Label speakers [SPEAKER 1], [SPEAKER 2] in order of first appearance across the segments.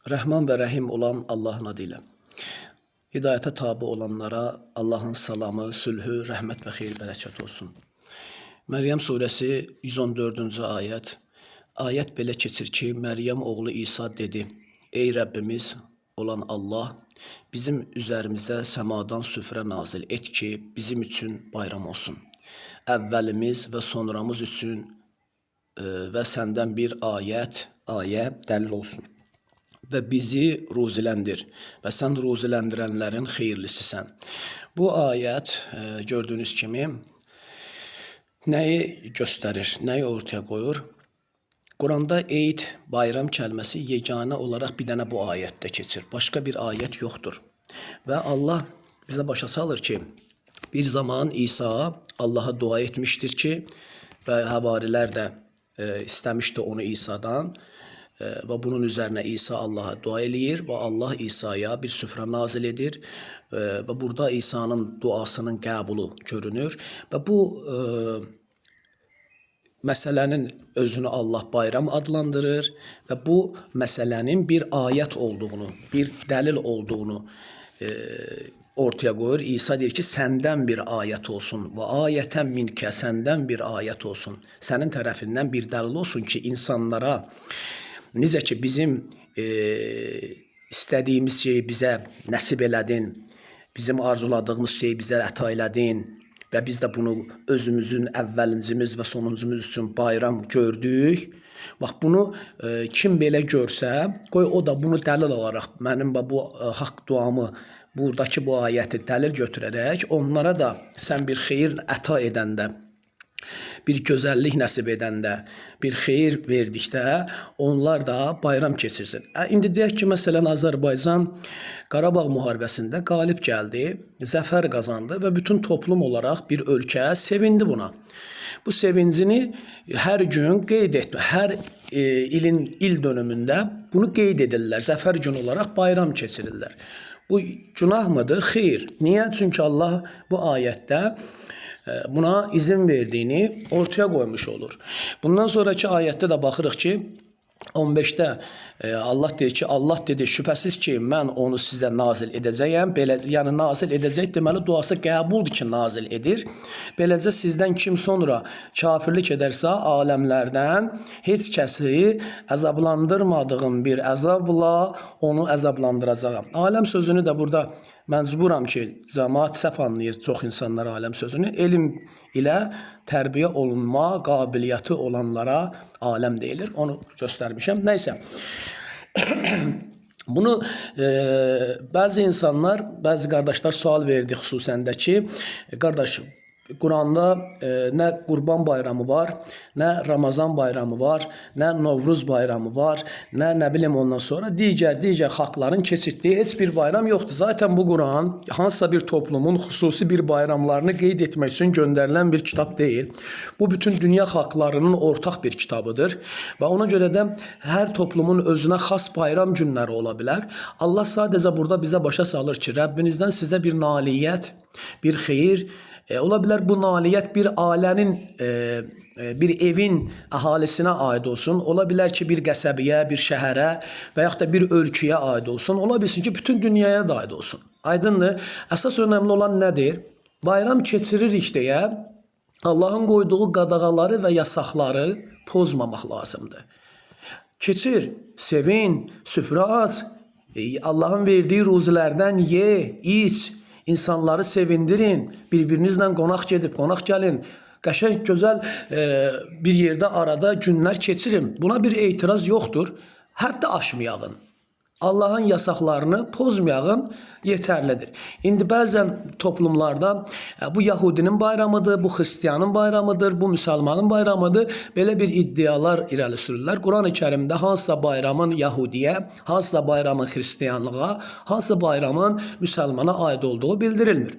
[SPEAKER 1] Rəhman və Rəhim olan Allahın adıyla. Hidayətə tabi olanlara Allahın salamı, sülhü, rəhmət və xeyir bərəkət olsun. Məryəm surəsi 114-cü ayət. Ayət belə keçir ki, Məryəm oğlu İsa dedi: Ey Rəbbimiz olan Allah, bizim üzərimizə səmadan süfrə nazil et ki, bizim üçün bayram olsun. Əvvəlimiz və sonramız üçün və səndən bir ayə dəlil olsun. Və bizi ruziləndir və sən ruziləndirənlərin xeyirlisisən. Bu ayət gördüyünüz kimi nəyi göstərir, nəyi ortaya qoyur? Quranda eid, bayram kəlməsi yeganə olaraq bir dənə bu ayətdə keçir. Başqa bir ayət yoxdur. Və Allah bizə başa salır ki, bir zaman İsa Allaha dua etmişdir ki, və həvarilər də istəmişdi onu İsa'dan. Və bunun üzərinə İsa Allaha dua eləyir və Allah İsa'ya bir süfrə nazil edir və burada İsa'nın duasının qəbulu görünür və bu məsələnin özünü Allah bayram adlandırır və bu məsələnin bir ayət olduğunu, bir dəlil olduğunu ortaya qoyur. İsa deyir ki, səndən bir ayət olsun və ayətən minkə, səndən bir ayət olsun, sənin tərəfindən bir dəlil olsun ki, insanlara necə ki, bizim istədiyimiz şeyi bizə nəsib elədin, bizim arzuladığımız şeyi bizə əta elədin və biz də bunu özümüzün əvvəlincimiz və sonuncumuz üçün bayram gördük. Bax, bunu kim belə görsə, qoy o da bunu dəlil olaraq, mənim bu haqq duamı, buradakı bu ayəti dəlil götürərək, onlara da sən bir xeyir əta edəndə, bir gözəllik nəsib edəndə, bir xeyir verdikdə, onlar da bayram keçirsin. İndi deyək ki, məsələn, Azərbaycan Qarabağ müharibəsində qalib gəldi, zəfər qazandı və bütün toplum olaraq bir ölkə sevindi buna. Bu sevincini hər gün qeyd etmə, hər ilin il dönümündə bunu qeyd edirlər, zəfər günü olaraq bayram keçirirlər. Bu günah mıdır? Xeyr. Niyə? Çünki Allah bu ayətdə buna izin verdiyini ortaya qoymuş olur. Bundan sonraki ayətdə də baxırıq ki, 15-də Allah deyir ki, Allah dedi, şübhəsiz ki, mən onu sizə nazil edəcəyəm. Belə, yəni nazil edəcək deməli, duası qəbuldur ki, nazil edir. Beləcə sizdən kim sonra kafirlik edərsə, aləmlərdən heç kəsi əzablandırmadığım bir əzabla onu əzablandıracağam. Aləm sözünü də burada məcburam ki, cəmaat səhv anlayır çox insanlar aləm sözünü. Elm ilə tərbiyə olunma qabiliyyəti olanlara aləm deyilir. Onu göstərmişəm. Nəysə. Bunu bəzi insanlar, bəzi qardaşlar sual verdi xüsusən də ki, qardaş, Quranda nə Qurban bayramı var, nə Ramazan bayramı var, nə Novruz bayramı var, nə bilim ondan sonra digər xalqların keçirdiyi heç bir bayram yoxdur. Zaten bu Quran hansısa bir toplumun xüsusi bir bayramlarını qeyd etmək üçün göndərilən bir kitab deyil. Bu bütün dünya xalqlarının ortaq bir kitabıdır və ona görə də hər toplumun özünə xas bayram günləri ola bilər. Allah sadəcə burada bizə başa salır ki, Rəbbinizdən sizə bir nailiyyət, bir xeyir, ola bilər bu nailiyyət bir ailənin, bir evin əhalisinə aid olsun. Ola bilər ki, bir qəsəbəyə, bir şəhərə və yaxud da bir ölkəyə aid olsun. Ola bilsin ki, bütün dünyaya da aid olsun. Aydındır. Əsas önəmli olan nədir? Bayram keçiririk deyə Allahın qoyduğu qadağaları və yasaqları pozmamaq lazımdır. Keçir, sevin, süfrə aç, Allahın verdiyi ruzilərdən ye, iç. İnsanları sevindirin, bir-birinizlə qonaq gedib, qonaq gəlin, qəşəng, gözəl bir yerdə arada günlər keçirin. Buna bir etiraz yoxdur. Hətta aşmayağın. Allahın yasaqlarını pozmayağın yetərlidir. İndi bəzən toplumlarda bu Yahudinin bayramıdır, bu Xristiyanın bayramıdır, bu Müsəlmanın bayramıdır. Belə bir iddialar irəli sürürlər. Quran-ı Kərimdə hansısa bayramın Yahudiyə, hansısa bayramın Xristiyanlığa, hansısa bayramın Müsəlmana aid olduğu bildirilmir.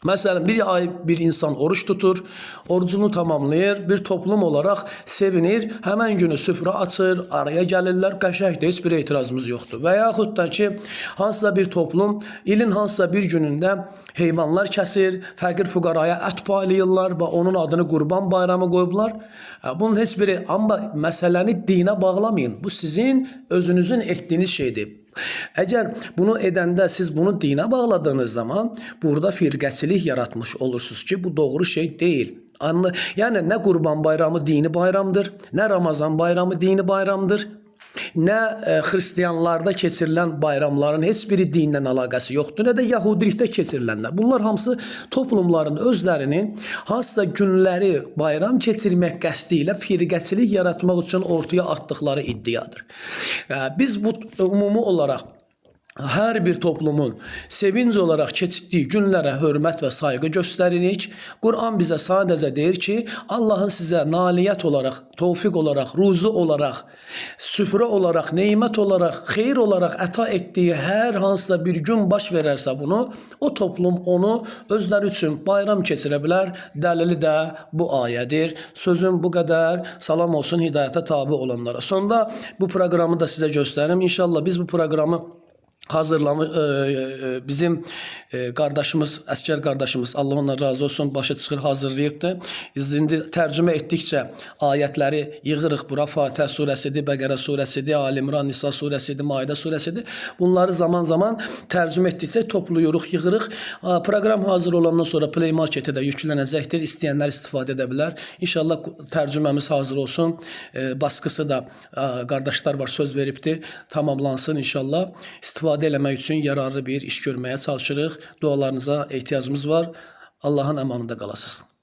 [SPEAKER 1] Məsələn, bir ay bir insan oruç tutur, orucunu tamamlayır, bir toplum olaraq sevinir, həmən günü süfrə açır, araya gəlirlər, qəşəngdir, heç bir etirazımız yoxdur. Və yaxud da ki, hansısa bir toplum ilin hansısa bir günündə heyvanlar kəsir, fəqir füqaraya ət paylayırlar və onun adını Qurban Bayramı qoyublar. Bunun heç biri, amma məsələni dinə bağlamayın. Bu sizin özünüzün etdiyiniz şeydir. Əgər bunu edəndə siz bunu dinə bağladığınız zaman burada firqəçilik yaratmış olursunuz ki, bu doğru şey deyil. Yəni nə Qurban Bayramı dini bayramdır, nə Ramazan bayramı dini bayramdır, nə xristianlarda keçirilən bayramların heç biri dinlə əlaqəsi yoxdur, nə də yahudilikdə keçirilənlər. Bunlar hamısı toplumların özlərinin hansısa günləri bayram keçirmək qəsdi ilə firqəçilik yaratmaq üçün ortaya atdıqları iddiadır. Biz bu ümumi olaraq hər bir toplumun sevinc olaraq keçirdiyi günlərə hörmət və sayğı göstəririk. Quran bizə sadəcə deyir ki, Allahın sizə nailiyyət olaraq, tövfiq olaraq, ruzu olaraq, süfrə olaraq, neymət olaraq, xeyir olaraq əta etdiyi hər hansısa bir gün baş verərsə bunu, o toplum onu özləri üçün bayram keçirə bilər. Dəlili də bu ayədir. Sözüm bu qədər. Salam olsun hidayətə tabi olanlara. Sonda bu proqramı da sizə göstərim. İnşallah biz bu proqramı hazırlamış bizim qardaşımız, əskər qardaşımız, Allah ondan razı olsun, başa çıxır, hazırlayıbdır. Biz indi tərcümə etdikcə ayətləri yığırıq bura. Fatihə surəsidir, Bəqərə surəsidir, Ali İmran, Nisa surəsidir, Maidə surəsidir. Bunları zaman-zaman tərcümə etdikcə toplayırıq, yığırıq. Proqram hazır olandan sonra Play Marketə də yüklənəcəkdir. İstəyənlər istifadə edə bilər. İnşallah tərcüməmiz hazır olsun. Baskısı da qardaşlar var, söz veribdir. Tamamlansın inşallah. İstifadə eləmək üçün yararlı bir iş görməyə çalışırıq. Dualarınıza ehtiyacımız var. Allahın əmanında qalasınız.